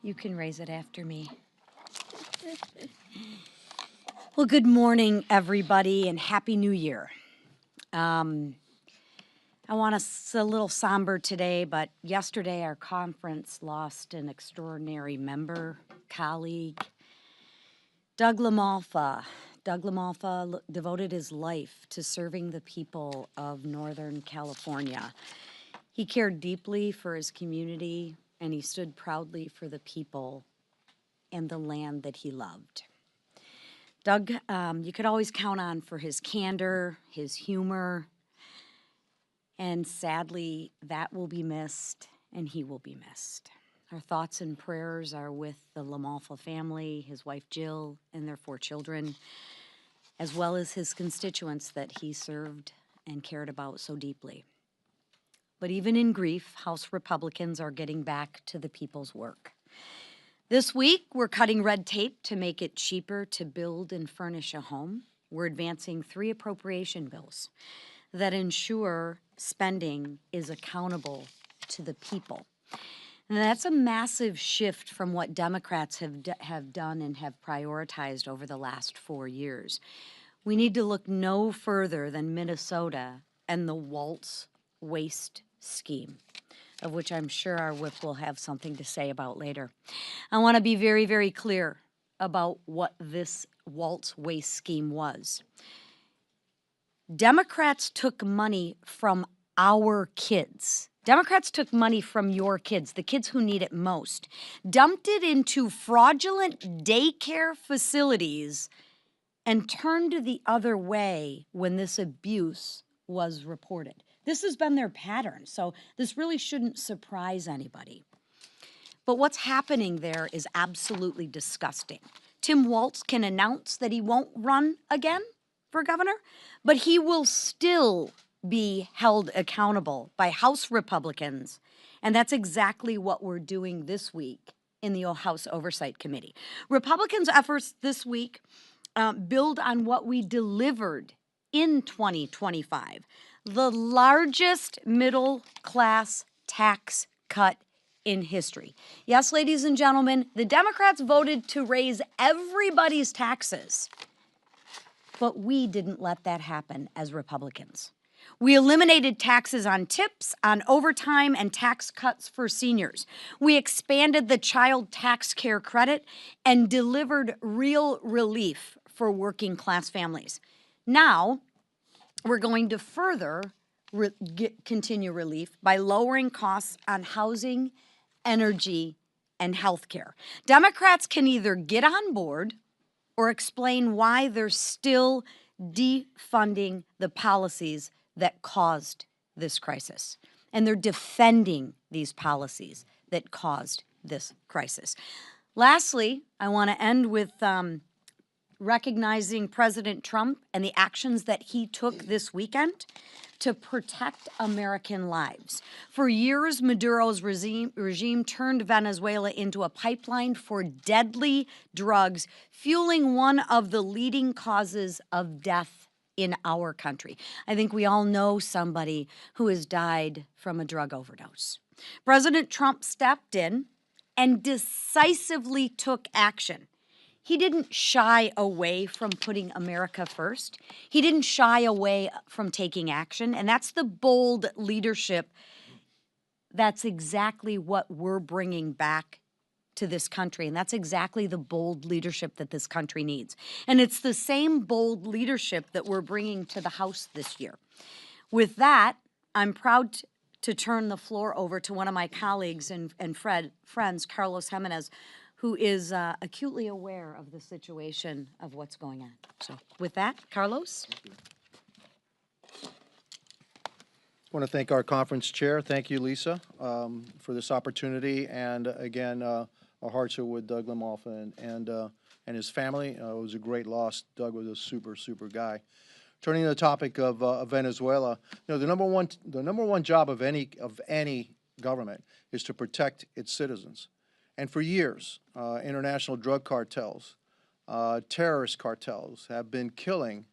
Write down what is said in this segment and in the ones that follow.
You can raise it after me. Well, good morning, everybody, and Happy New Year. I want us a little somber today, but yesterday our conference lost an extraordinary member, colleague, Doug LaMalfa. Doug LaMalfa devoted his life to serving the people of Northern California. He cared deeply for his community, and he stood proudly for the people and the land that he loved. Doug, you could always count on for his candor, his humor, and sadly, that will be missed, and he will be missed. Our thoughts and prayers are with the LaMalfa family, his wife Jill, and their 4 children, as well as his constituents that he served and cared about so deeply. But even in grief, House Republicans are getting back to the people's work. This week, we're cutting red tape to make it cheaper to build and furnish a home. We're advancing 3 appropriation bills that ensure spending is accountable to the people. And that's a massive shift from what Democrats have done and have prioritized over the last 4 years. We need to look no further than Minnesota and the Waltz waste scheme, of which I'm sure our whip will have something to say about later. I want to be very, very clear about what this Waltz waste scheme was. Democrats took money from our kids. Democrats took money from your kids, the kids who need it most, dumped it into fraudulent daycare facilities, and turned the other way when this abuse was reported. This has been their pattern, so this really shouldn't surprise anybody. But what's happening there is absolutely disgusting. Tim Walz can announce that he won't run again for governor, but he will still be held accountable by House Republicans, and that's exactly what we're doing this week in the House Oversight Committee. Republicans' efforts this week build on what we delivered in 2025, the largest middle-class tax cut in history. Yes, ladies and gentlemen, the Democrats voted to raise everybody's taxes, but we didn't let that happen as Republicans. We eliminated taxes on tips, on overtime, and tax cuts for seniors. We expanded the child tax care credit and delivered real relief for working class families. Now, we're going to further continue relief by lowering costs on housing, energy, and health care. Democrats can either get on board or explain why they're still defunding the policies that caused this crisis. And they're defending these policies that caused this crisis. Lastly, I want to end with recognizing President Trump and the actions that he took this weekend to protect American lives. For years, Maduro's regime turned Venezuela into a pipeline for deadly drugs, fueling one of the leading causes of death in our country. I think we all know somebody who has died from a drug overdose. President Trump stepped in and decisively took action. He didn't shy away from putting America first. He didn't shy away from taking action, and that's the bold leadership. That's exactly what we're bringing back to this country, and that's exactly the bold leadership that this country needs. And it's the same bold leadership that we're bringing to the House this year. With that, I'm proud to turn the floor over to one of my colleagues and friends, Carlos Jimenez, who is acutely aware of the situation of what's going on. So with that, Carlos. I want to thank our conference chair. Thank you, Lisa, for this opportunity. And again, our hearts are with Doug LaMalfa and his family. It was a great loss. Doug was a super guy. Turning to the topic of Venezuela, you know, the number one job of any government is to protect its citizens. And for years, international drug cartels, terrorist cartels have been killing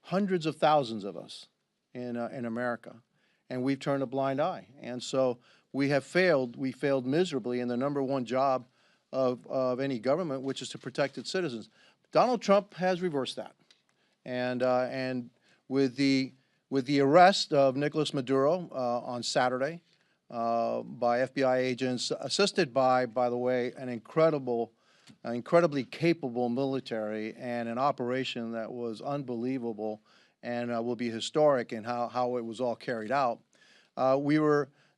hundreds of thousands of us in America, and we've turned a blind eye. And so we have failed. We failed miserably in the number one job of any government, which is to protect its citizens. Donald Trump has reversed that. And with the arrest of Nicolas Maduro on Saturday by FBI agents, assisted by the way, an incredibly capable military and an operation that was unbelievable and will be historic in how it was all carried out.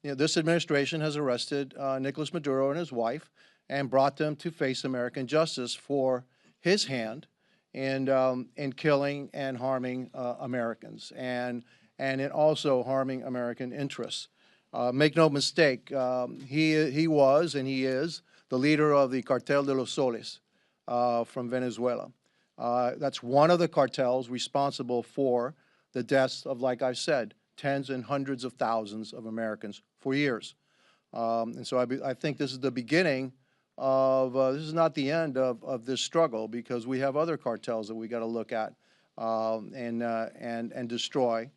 This administration has arrested Nicolas Maduro and his wife and brought them to face American justice for his hand in killing and harming Americans and in also harming American interests. Make no mistake, he was and he is the leader of the Cartel de los Soles from Venezuela. That's one of the cartels responsible for the deaths of, like I said, tens and hundreds of thousands of Americans for years. And so I think this is the beginning of, this is not the end of this struggle, because we have other cartels that we got to look at and destroy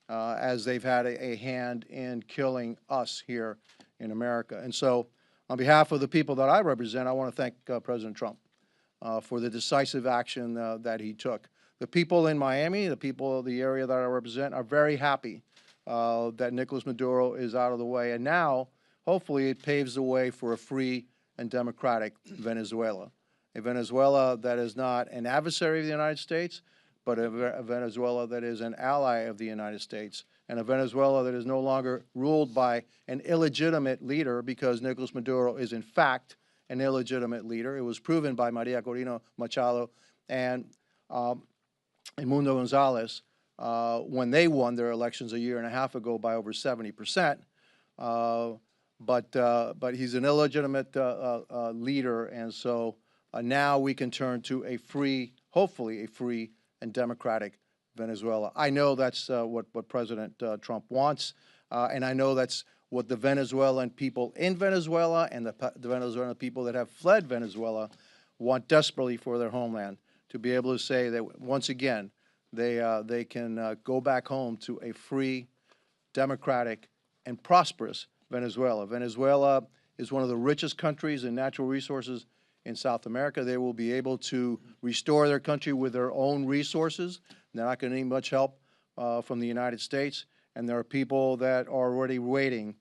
as they've had a hand in killing us here in America. And so on behalf of the people that I represent, I want to thank President Trump for the decisive action that he took. The people in Miami, the people of the area that I represent, are very happy that Nicolas Maduro is out of the way. And now, hopefully, it paves the way for a free and democratic Venezuela. A Venezuela that is not an adversary of the United States, but a Venezuela that is an ally of the United States, and a Venezuela that is no longer ruled by an illegitimate leader, because Nicolas Maduro is, in fact, an illegitimate leader. It was proven by Maria Corina Machado and Mundo Gonzalez when they won their elections a year and a half ago by over 70%. But he's an illegitimate leader, and so now we can turn to a free, hopefully a free and democratic Venezuela. I know that's what President Trump wants, and I know that's what the Venezuelan people in Venezuela and the Venezuelan people that have fled Venezuela want desperately for their homeland, to be able to say that once again they can go back home to a free, democratic, and prosperous Venezuela. Venezuela is one of the richest countries in natural resources in South America. They will be able to restore their country with their own resources. They're not going to need much help from the United States. And there are people that are already waiting,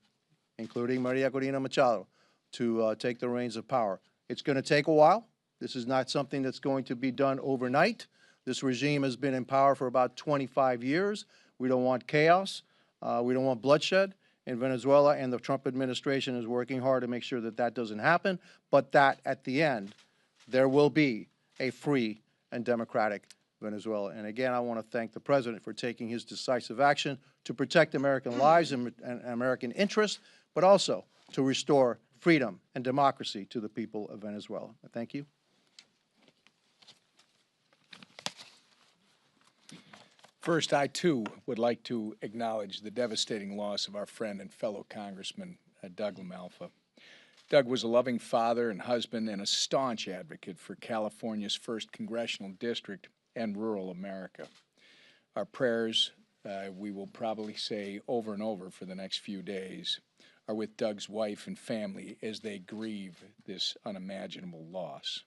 including Maria Corina Machado, to take the reins of power. It's going to take a while. This is not something that's going to be done overnight. This regime has been in power for about 25 years. We don't want chaos. We don't want bloodshed in Venezuela, and the Trump administration is working hard to make sure that that doesn't happen, but that at the end, there will be a free and democratic Venezuela. And again, I want to thank the President for taking his decisive action to protect American lives and American interests, but also to restore freedom and democracy to the people of Venezuela. Thank you. First, I too would like to acknowledge the devastating loss of our friend and fellow Congressman Doug LaMalfa. Doug was a loving father and husband and a staunch advocate for California's 1st Congressional District and rural America. Our prayers, we will probably say over and over for the next few days, are with Doug's wife and family as they grieve this unimaginable loss.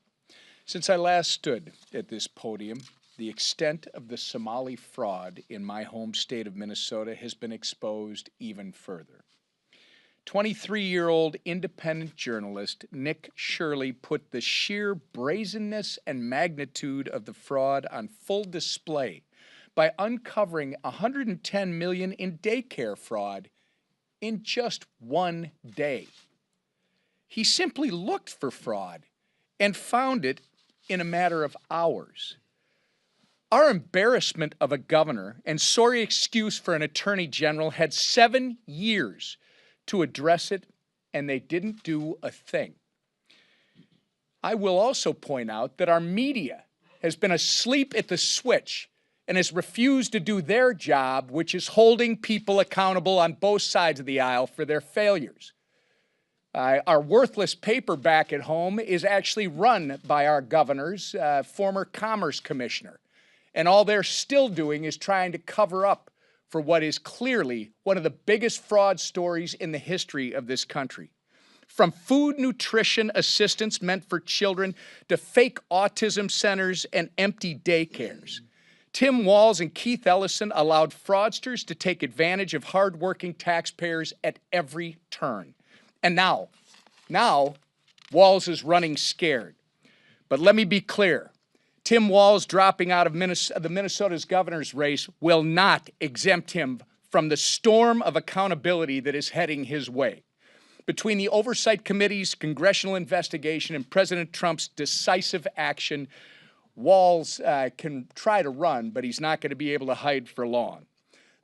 Since I last stood at this podium, the extent of the Somali fraud in my home state of Minnesota has been exposed even further. 23-year-old independent journalist Nick Shirley put the sheer brazenness and magnitude of the fraud on full display by uncovering $110 million in daycare fraud in just one day. He simply looked for fraud and found it in a matter of hours. Our embarrassment of a governor and sorry excuse for an attorney general had 7 years to address it, and they didn't do a thing. I will also point out that our media has been asleep at the switch and has refused to do their job, which is holding people accountable on both sides of the aisle for their failures. Our worthless paper back at home is actually run by our governor's former commerce commissioner. And all they're still doing is trying to cover up for what is clearly one of the biggest fraud stories in the history of this country. from food nutrition assistance meant for children to fake autism centers and empty daycares. Tim Walz and Keith Ellison allowed fraudsters to take advantage of hardworking taxpayers at every turn. And now Walz is running scared. But let me be clear. Tim Walz dropping out of Minnesota's governor's race will not exempt him from the storm of accountability that is heading his way. Between the Oversight Committee's congressional investigation and President Trump's decisive action, Walz can try to run, but he's not going to be able to hide for long.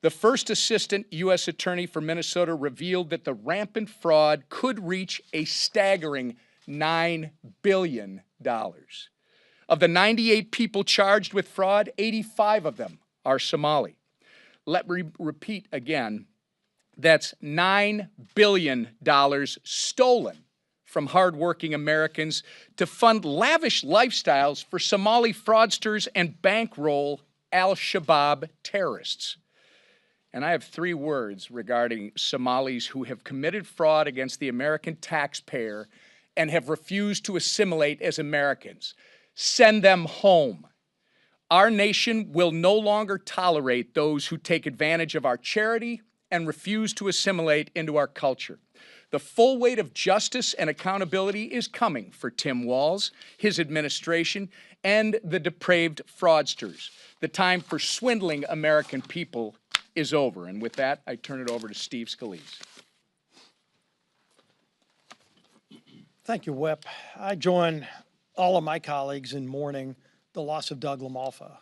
The first assistant U.S. attorney for Minnesota revealed that the rampant fraud could reach a staggering $9 billion. Of the 98 people charged with fraud, 85 of them are Somali. Let me repeat again, that's $9 billion stolen from hardworking Americans to fund lavish lifestyles for Somali fraudsters and bankroll al-Shabaab terrorists. And I have 3 words regarding Somalis who have committed fraud against the American taxpayer and have refused to assimilate as Americans. Send them home. Our nation will no longer tolerate those who take advantage of our charity and refuse to assimilate into our culture. The full weight of justice and accountability is coming for Tim Walz, his administration, and the depraved fraudsters. The time for swindling American people is over. And with that, I turn it over to Steve Scalise. Thank you, Whip. I join all of my colleagues in mourning the loss of Doug LaMalfa.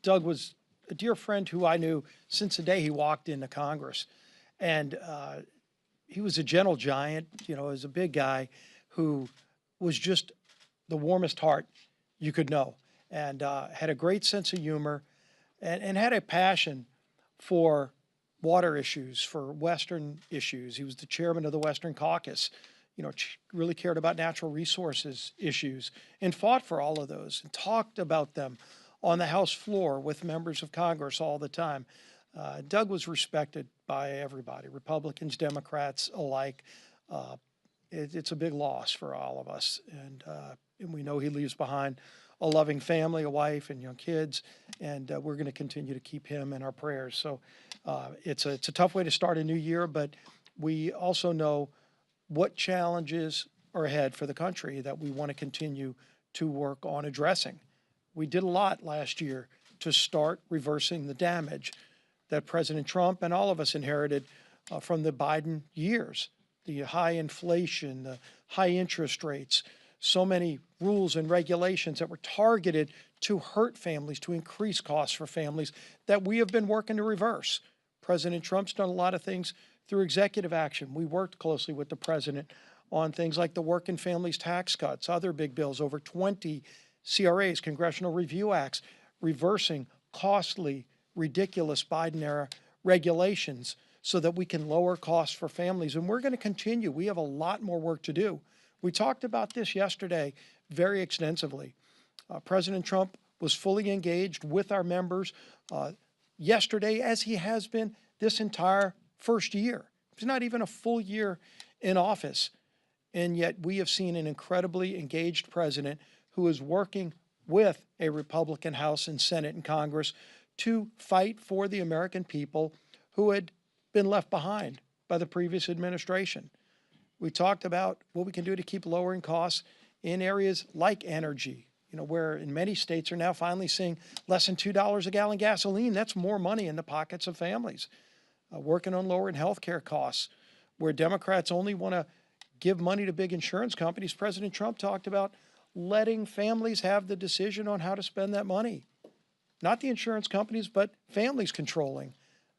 Doug was a dear friend who I knew since the day he walked into Congress. And he was a gentle giant, you know, as a big guy who was just the warmest heart you could know, and had a great sense of humor and had a passion for water issues, for Western issues. He was the chairman of the Western Caucus, you know, really cared about natural resources issues and fought for all of those and talked about them on the House floor with members of Congress all the time. Doug was respected by everybody, Republicans, Democrats alike. It's a big loss for all of us. And we know he leaves behind a loving family, a wife and young kids, and we're going to continue to keep him in our prayers. So it's a tough way to start a new year, but we also know what challenges are ahead for the country that we want to continue to work on addressing. We did a lot last year to start reversing the damage that President Trump and all of us inherited from the Biden years. The high inflation, the high interest rates, so many rules and regulations that were targeted to hurt families, to increase costs for families that we have been working to reverse. President Trump's done a lot of things through executive action. We worked closely with the president on things like the Working Families Tax Cuts, other big bills, over 20 CRAs, Congressional Review Acts, reversing costly, ridiculous Biden-era regulations so that we can lower costs for families. And we're going to continue. We have a lot more work to do. We talked about this yesterday very extensively. President Trump was fully engaged with our members yesterday, as he has been this entire first year. It's not even a full year in office. And yet we have seen an incredibly engaged president who is working with a Republican House and Senate and Congress to fight for the American people who had been left behind by the previous administration. We talked about what we can do to keep lowering costs in areas like energy, you know, where in many states are now finally seeing less than $2 a gallon gasoline. That's more money in the pockets of families. Working on lowering health care costs, where Democrats only want to give money to big insurance companies. President Trump talked about letting families have the decision on how to spend that money. Not the insurance companies, but families controlling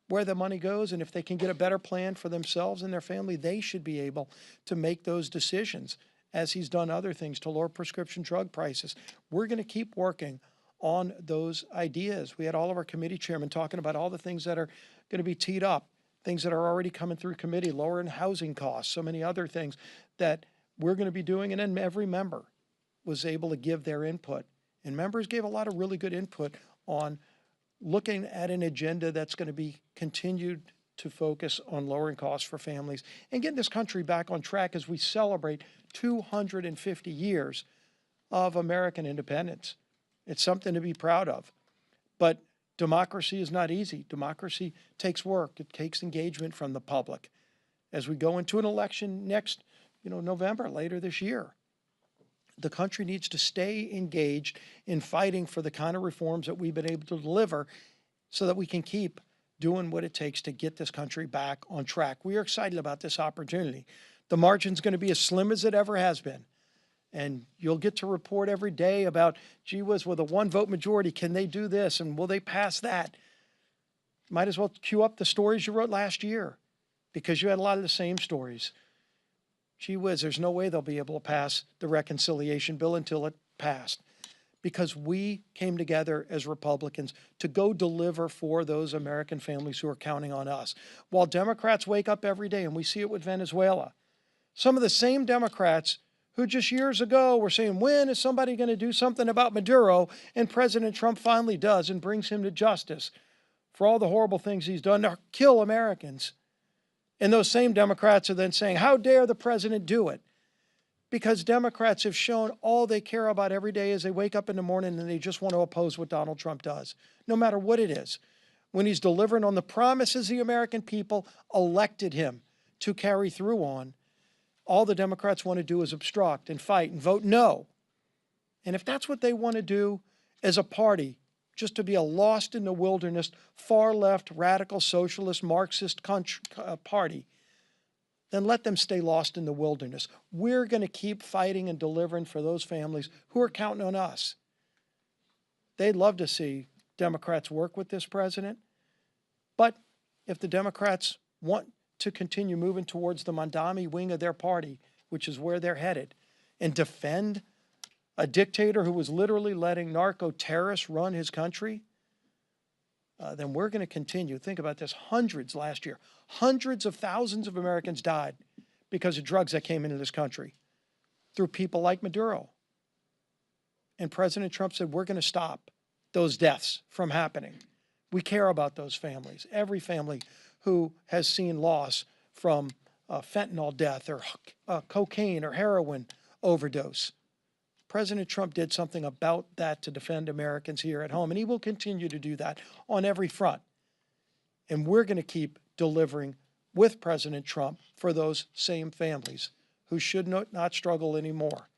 where the money goes. And if they can get a better plan for themselves and their family, they should be able to make those decisions, as he's done other things to lower prescription drug prices. We're going to keep working on those ideas. We had all of our committee chairmen talking about all the things that are going to be teed up, things that are already coming through committee, lowering housing costs, so many other things that we're going to be doing. And then every member was able to give their input. And members gave a lot of really good input on looking at an agenda that's going to be continued to focus on lowering costs for families and getting this country back on track as we celebrate 250 years of American independence. It's something to be proud of. But democracy is not easy. Democracy takes work. It takes engagement from the public. As we go into an election next, November, later this year, the country needs to stay engaged in fighting for the kind of reforms that we've been able to deliver so that we can keep doing what it takes to get this country back on track. We are excited about this opportunity. The margin's going to be as slim as it ever has been. And you'll get to report every day about, gee whiz, with a one-vote majority, can they do this and will they pass that? Might as well cue up the stories you wrote last year because you had a lot of the same stories. Gee whiz, there's no way they'll be able to pass the reconciliation bill until it passed because we came together as Republicans to go deliver for those American families who are counting on us. While Democrats wake up every day, and we see it with Venezuela, some of the same Democrats who just years ago were saying, when is somebody going to do something about Maduro? And President Trump finally does and brings him to justice for all the horrible things he's done to kill Americans. And those same Democrats are then saying, how dare the president do it? Because Democrats have shown all they care about every day is they wake up in the morning and they just want to oppose what Donald Trump does, no matter what it is. When he's delivering on the promises the American people elected him to carry through on, all the Democrats want to do is obstruct and fight and vote no. And if that's what they want to do as a party, just to be a lost in the wilderness, far-left, radical, socialist, Marxist party, then let them stay lost in the wilderness. We're going to keep fighting and delivering for those families who are counting on us. They'd love to see Democrats work with this president, but if the Democrats want to continue moving towards the Mandami wing of their party, which is where they're headed, and defend a dictator who was literally letting narco-terrorists run his country, then we're going to continue. Think about this. Hundreds last year. Hundreds of thousands of Americans died because of drugs that came into this country through people like Maduro. And President Trump said, we're going to stop those deaths from happening. We care about those families. Every family who has seen loss from fentanyl death or cocaine or heroin overdose. President Trump did something about that to defend Americans here at home, and he will continue to do that on every front. And we're going to keep delivering with President Trump for those same families who should not struggle anymore.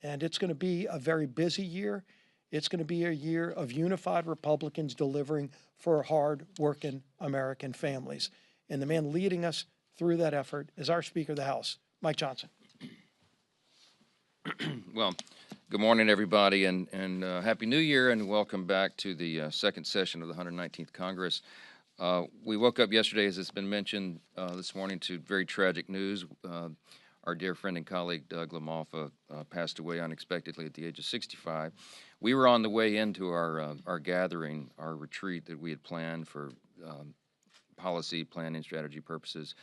And it's going to be a very busy year. It's going to be a year of unified Republicans delivering for hard-working American families. And the man leading us through that effort is our Speaker of the House, Mike Johnson. Well, good morning, everybody, and Happy New Year, and welcome back to the second session of the 119th Congress. We woke up yesterday, as it's been mentioned this morning, to very tragic news. Our dear friend and colleague, Doug LaMalfa, passed away unexpectedly at the age of 65. We were on the way into our gathering, our retreat that we had planned for policy, planning, strategy purposes.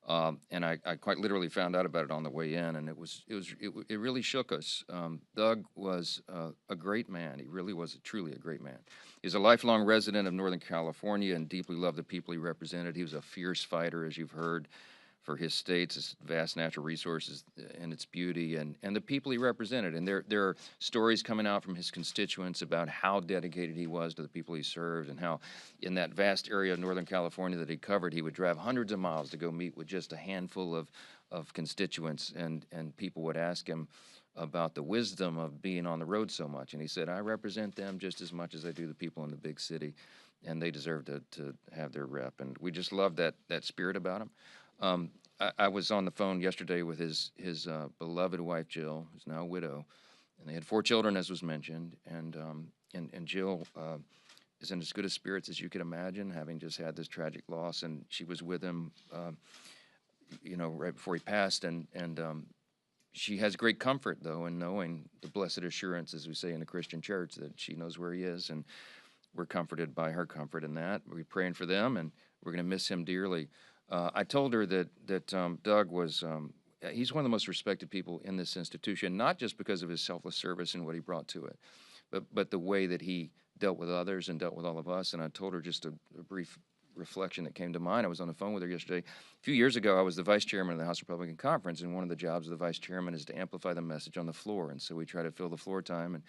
And I quite literally found out about it on the way in, and it really shook us. Doug was a great man. He really was truly a great man. He's a lifelong resident of Northern California and deeply loved the people he represented. He was a fierce fighter, as you've heard, for his state's its vast natural resources and its beauty, and the people he represented. And there are stories coming out from his constituents about how dedicated he was to the people he served, and how in that vast area of Northern California that he covered, he would drive hundreds of miles to go meet with just a handful of constituents, and people would ask him about the wisdom of being on the road so much. And he said, I represent them just as much as I do the people in the big city, and they deserve to have their rep. And we just love that spirit about him. I was on the phone yesterday with his beloved wife, Jill, who's now a widow, and they had 4 children, as was mentioned, and Jill is in as good a spirits as you could imagine, having just had this tragic loss, and she was with him, right before he passed, and she has great comfort, though, in knowing the blessed assurance, as we say in the Christian church, that she knows where he is, and we're comforted by her comfort in that. We're praying for them, and we're going to miss him dearly. I told her that Doug was, he's one of the most respected people in this institution, not just because of his selfless service and what he brought to it, but the way that he dealt with others and dealt with all of us. And I told her just a brief reflection that came to mind. I was on the phone with her yesterday. A few years ago, I was the vice chairman of the House Republican Conference, and one of the jobs of the vice chairman is to amplify the message on the floor. And so we try to fill the floor time, and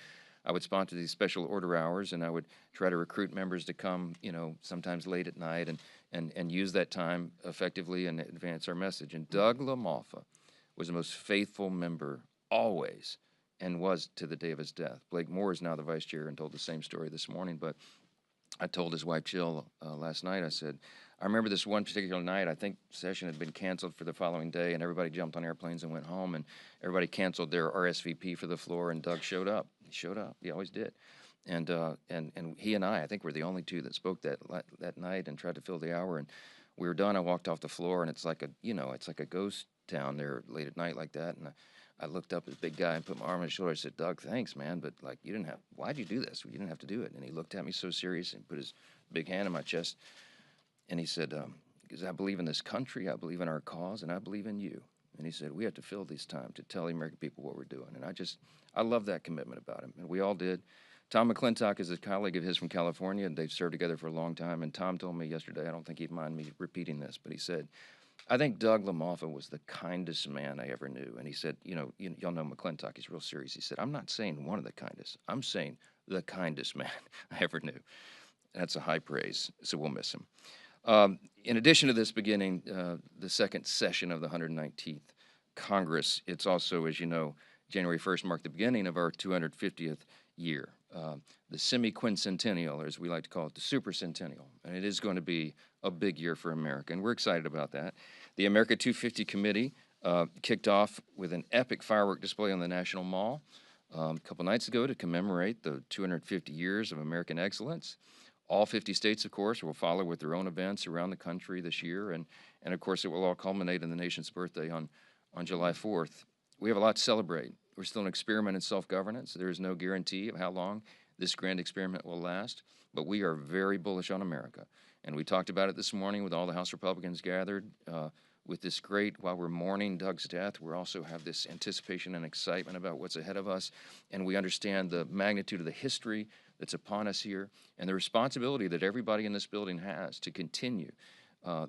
I would sponsor these special order hours, and I would try to recruit members to come, sometimes late at night, and use that time effectively and advance our message. And Doug LaMalfa was the most faithful member always, and was to the day of his death. Blake Moore is now the vice chair and told the same story this morning, but I told his wife Jill last night, I said, I remember this one particular night, I think session had been canceled for the following day, and everybody jumped on airplanes and went home, and everybody canceled their RSVP for the floor, and Doug showed up. He showed up. He always did. And he and I think, were the only two that spoke that night and tried to fill the hour. And we were done. I walked off the floor, and it's like a ghost town there late at night like that. And I looked up at the big guy and put my arm on his shoulder. I said, Doug, thanks, man, but why'd you do this? You didn't have to do it. And he looked at me so serious and put his big hand on my chest. And he said, because I believe in this country, I believe in our cause, and I believe in you. And he said, we have to fill this time to tell the American people what we're doing. And I love that commitment about him. And we all did. Tom McClintock is a colleague of his from California, and they've served together for a long time. And Tom told me yesterday, I don't think he'd mind me repeating this, but he said, I think Doug LaMalfa was the kindest man I ever knew. And he said, y'all know McClintock, he's real serious. He said, I'm not saying one of the kindest. I'm saying the kindest man I ever knew. That's a high praise, so we'll miss him. In addition to this beginning, the second session of the 119th Congress, it's also, as you know, January 1st marked the beginning of our 250th year, the semi-quincentennial, or as we like to call it, the supercentennial. And it is going to be a big year for America, and we're excited about that. The America 250 Committee kicked off with an epic firework display on the National Mall a couple nights ago to commemorate the 250 years of American excellence. All 50 states, of course, will follow with their own events around the country this year, and of course, it will all culminate in the nation's birthday on July 4th. We have a lot to celebrate. We're still an experiment in self-governance. There is no guarantee of how long this grand experiment will last, but we are very bullish on America. And we talked about it this morning with all the House Republicans gathered with this while we're mourning Doug's death, we also have this anticipation and excitement about what's ahead of us, and we understand the magnitude of the history that's upon us here and the responsibility that everybody in this building has to continue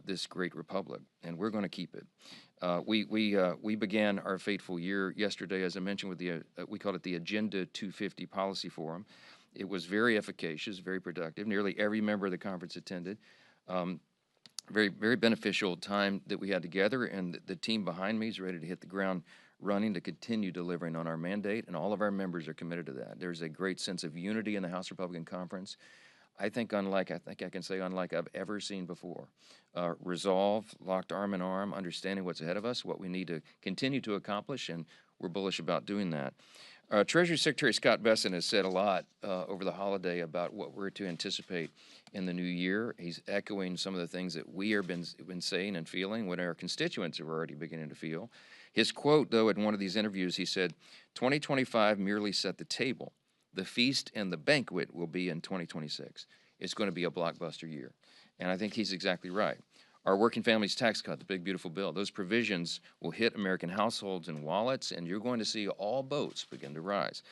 this great republic, and we're going to keep it. We began our fateful year yesterday, as I mentioned, with we called it the Agenda 250 Policy Forum. It was very efficacious, very productive. Nearly every member of the conference attended. Very, very beneficial time that we had together, and the team behind me is ready to hit the ground running to continue delivering on our mandate, and all of our members are committed to that. There's a great sense of unity in the House Republican Conference. I think I can say unlike I've ever seen before. Resolve, locked arm in arm, understanding what's ahead of us, what we need to continue to accomplish, and we're bullish about doing that. Treasury Secretary Scott Bessent has said a lot over the holiday about what we're to anticipate in the new year. He's echoing some of the things that we have been saying and feeling, what our constituents are already beginning to feel. His quote, though, in one of these interviews, he said, 2025 merely set the table. The feast and the banquet will be in 2026. It's going to be a blockbuster year. And I think he's exactly right. Our working families tax cut, the big, beautiful bill, those provisions will hit American households and wallets, and you're going to see all boats begin to rise.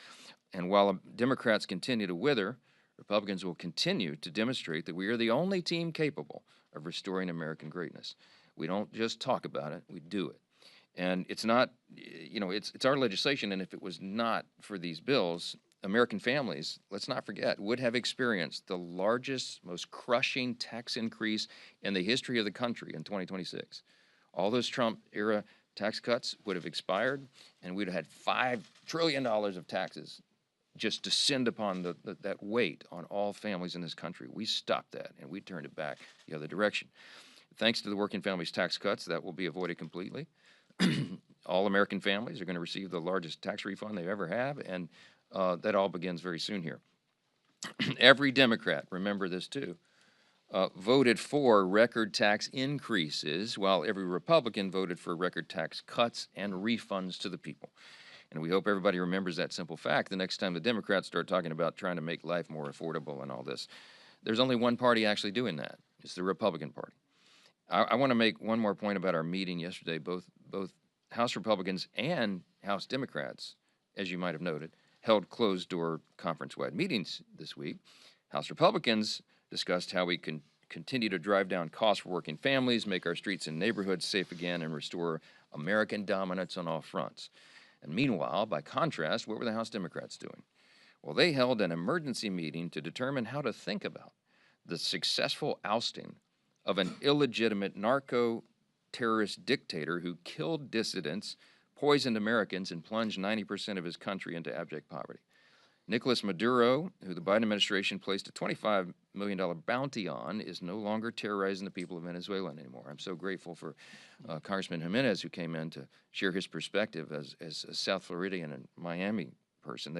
And while Democrats continue to wither, Republicans will continue to demonstrate that we are the only team capable of restoring American greatness. We don't just talk about it, we do it. And it's not, it's our legislation, and if it was not for these bills, American families, let's not forget, would have experienced the largest, most crushing tax increase in the history of the country in 2026. All those Trump-era tax cuts would have expired, and we'd have had $5 trillion of taxes just descend upon that weight on all families in this country. We stopped that, and we turned it back the other direction. Thanks to the working families tax cuts, that will be avoided completely. All American families are going to receive the largest tax refund they ever have, and that all begins very soon here. Every Democrat, remember this too, voted for record tax increases, while every Republican voted for record tax cuts and refunds to the people. And we hope everybody remembers that simple fact the next time the Democrats start talking about trying to make life more affordable and all this. There's only one party actually doing that. It's the Republican Party. I want to make one more point about our meeting yesterday. Both House Republicans and House Democrats, as you might have noted, held closed-door conference-wide meetings this week. House Republicans discussed how we can continue to drive down costs for working families, make our streets and neighborhoods safe again, and restore American dominance on all fronts. And meanwhile, by contrast, what were the House Democrats doing? Well, they held an emergency meeting to determine how to think about the successful ousting of an illegitimate narco-terrorist dictator who killed dissidents, poisoned Americans, and plunged 90% of his country into abject poverty. Nicolas Maduro, who the Biden administration placed a $25 million bounty on, is no longer terrorizing the people of Venezuela anymore. I'm so grateful for Congressman Jimenez, who came in to share his perspective as a South Floridian and Miami person,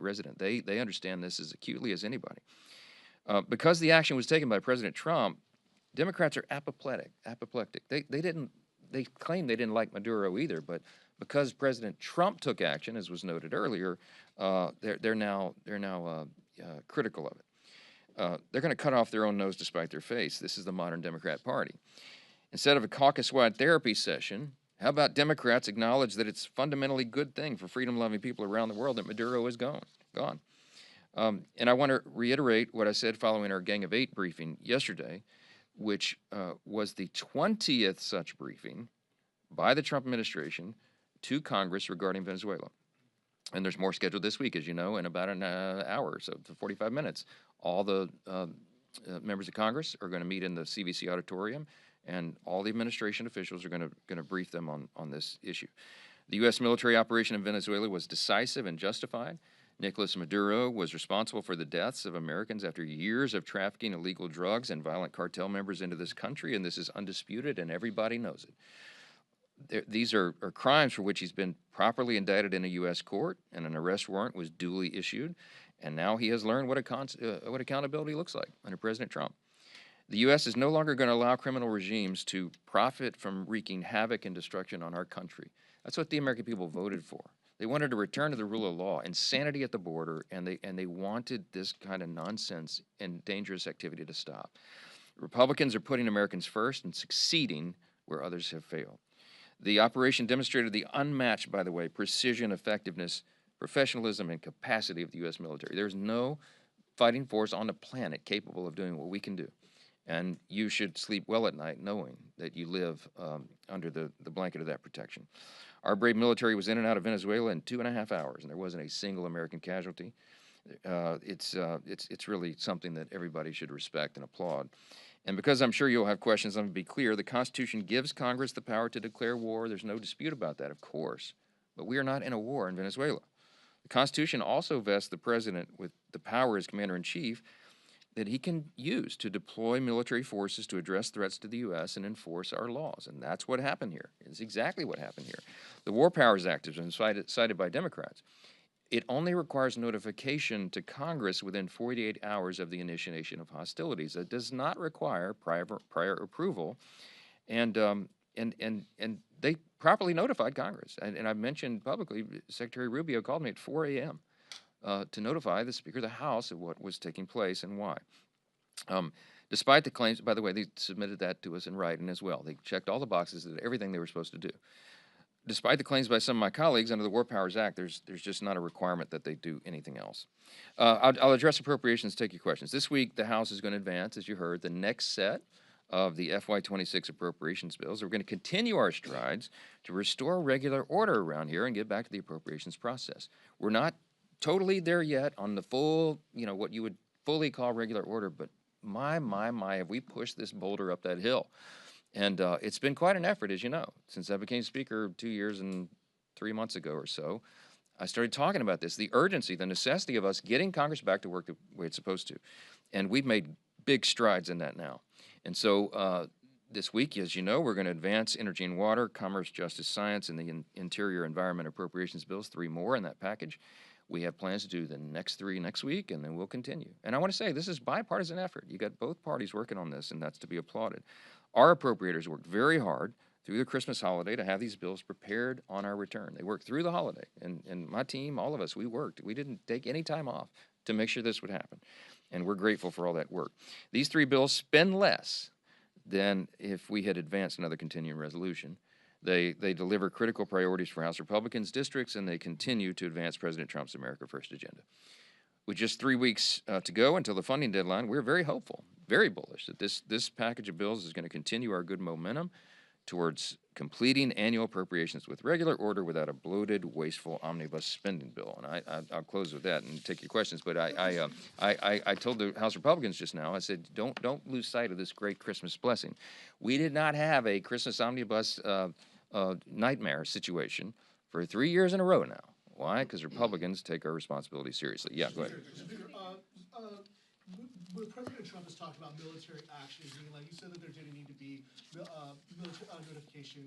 resident. They understand this as acutely as anybody. Because the action was taken by President Trump, Democrats are apoplectic. They claim they didn't like Maduro either, but because President Trump took action, as was noted earlier, they're now critical of it. They're going to cut off their own nose to spite their face. This is the modern Democrat Party. Instead of a caucus-wide therapy session, how about Democrats acknowledge that it's a fundamentally good thing for freedom-loving people around the world that Maduro is gone? And I want to reiterate what I said following our Gang of Eight briefing yesterday, which was the 20th such briefing by the Trump administration to Congress regarding Venezuela. And there's more scheduled this week, as you know, in about an hour or so, to 45 minutes. All the members of Congress are going to meet in the CVC auditorium, and all the administration officials are going to brief them on this issue. The U.S. military operation in Venezuela was decisive and justified. Nicolas Maduro was responsible for the deaths of Americans after years of trafficking illegal drugs and violent cartel members into this country, and this is undisputed, and everybody knows it. These are crimes for which he's been properly indicted in a U.S. court, and an arrest warrant was duly issued, and now he has learned what accountability looks like under President Trump. The U.S. is no longer going to allow criminal regimes to profit from wreaking havoc and destruction on our country. That's what the American people voted for. They wanted to return to the rule of law, insanity at the border, and they wanted this kind of nonsense and dangerous activity to stop. Republicans are putting Americans first and succeeding where others have failed. The operation demonstrated the unmatched, by the way, precision, effectiveness, professionalism, and capacity of the U.S. military. There's no fighting force on the planet capable of doing what we can do. And you should sleep well at night knowing that you live under the blanket of that protection. Our brave military was in and out of Venezuela in 2.5 hours, and there wasn't a single American casualty. It's really something that everybody should respect and applaud. And because I'm sure you'll have questions, let me be clear. The Constitution gives Congress the power to declare war. There's no dispute about that, of course. But we are not in a war in Venezuela. The Constitution also vests the president with the power as commander-in-chief that he can use to deploy military forces to address threats to the U.S. and enforce our laws. And that's what happened here. It's exactly what happened here. The War Powers Act has been cited by Democrats. It only requires notification to Congress within 48 hours of the initiation of hostilities. It does not require prior approval, and they properly notified Congress. And I've mentioned publicly, Secretary Rubio called me at 4 a.m. To notify the Speaker of the House of what was taking place and why. Despite the claims, by the way, they submitted that to us in writing as well. They checked all the boxes, did everything they were supposed to do. Despite the claims by some of my colleagues under the War Powers Act, there's just not a requirement that they do anything else. I'll address appropriations, take your questions. This week, the House is going to advance, as you heard, the next set of the FY26 appropriations bills. We're going to continue our strides to restore regular order around here and get back to the appropriations process. We're not totally there yet on the full, what you would fully call regular order, but my, have we pushed this boulder up that hill. And it's been quite an effort, as you know. Since I became Speaker 2 years and 3 months ago or so, I started talking about this, the urgency, the necessity of us getting Congress back to work the way it's supposed to. And we've made big strides in that now. And so this week, as you know, we're going to advance energy and water, commerce, justice, science, and the interior environment appropriations bills, 3 more in that package. We have plans to do the next 3 next week, and then we'll continue. And I want to say, this is bipartisan effort. You got both parties working on this, and that's to be applauded. Our appropriators worked very hard through the Christmas holiday to have these bills prepared on our return. They worked through the holiday, and my team, all of us, we worked. We didn't take any time off to make sure this would happen, and we're grateful for all that work. These 3 bills spend less than if we had advanced another continuing resolution. They deliver critical priorities for House Republicans' districts, and they continue to advance President Trump's America First agenda. With just 3 weeks to go until the funding deadline, we're very hopeful very bullish that this package of bills is going to continue our good momentum towards completing annual appropriations with regular order without a bloated, wasteful omnibus spending bill. And I'll close with that and take your questions. But I told the House Republicans just now, I said, don't lose sight of this great Christmas blessing. We did not have a Christmas omnibus nightmare situation for 3 years in a row now. Why? Because Republicans take our responsibility seriously. Yeah, go ahead. When President Trump has talked about military action, like you said that there didn't need to be military notification